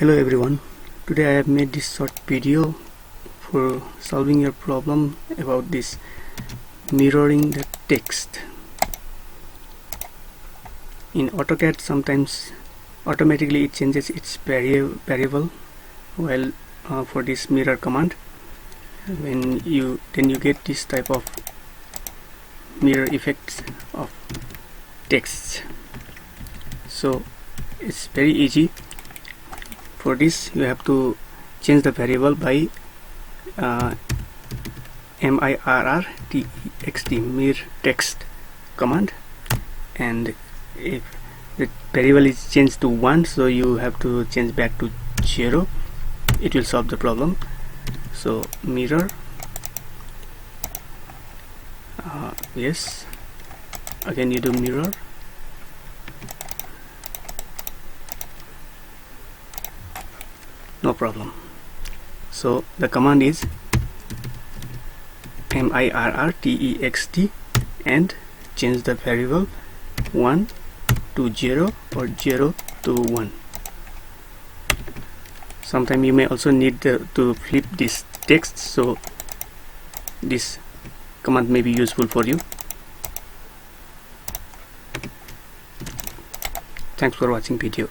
Hello everyone, today I have made this short video for solving your problem about this mirroring the text. In AutoCAD sometimes automatically it changes its variable while for this mirror command then you get this type of mirror effects of text. So it's very easy. For this you have to change the variable by MIRRTEXT MIRRTEXT command, and if the variable is changed to 1, so you have to change back to 0. It will solve the problem. So mirror, yes, again you do mirror, no problem. So the command is MIRRTEXT and change the variable 1 to 0 or 0 to 1. Sometime you may also need to flip this text, so this command may be useful for you. Thanks for watching video.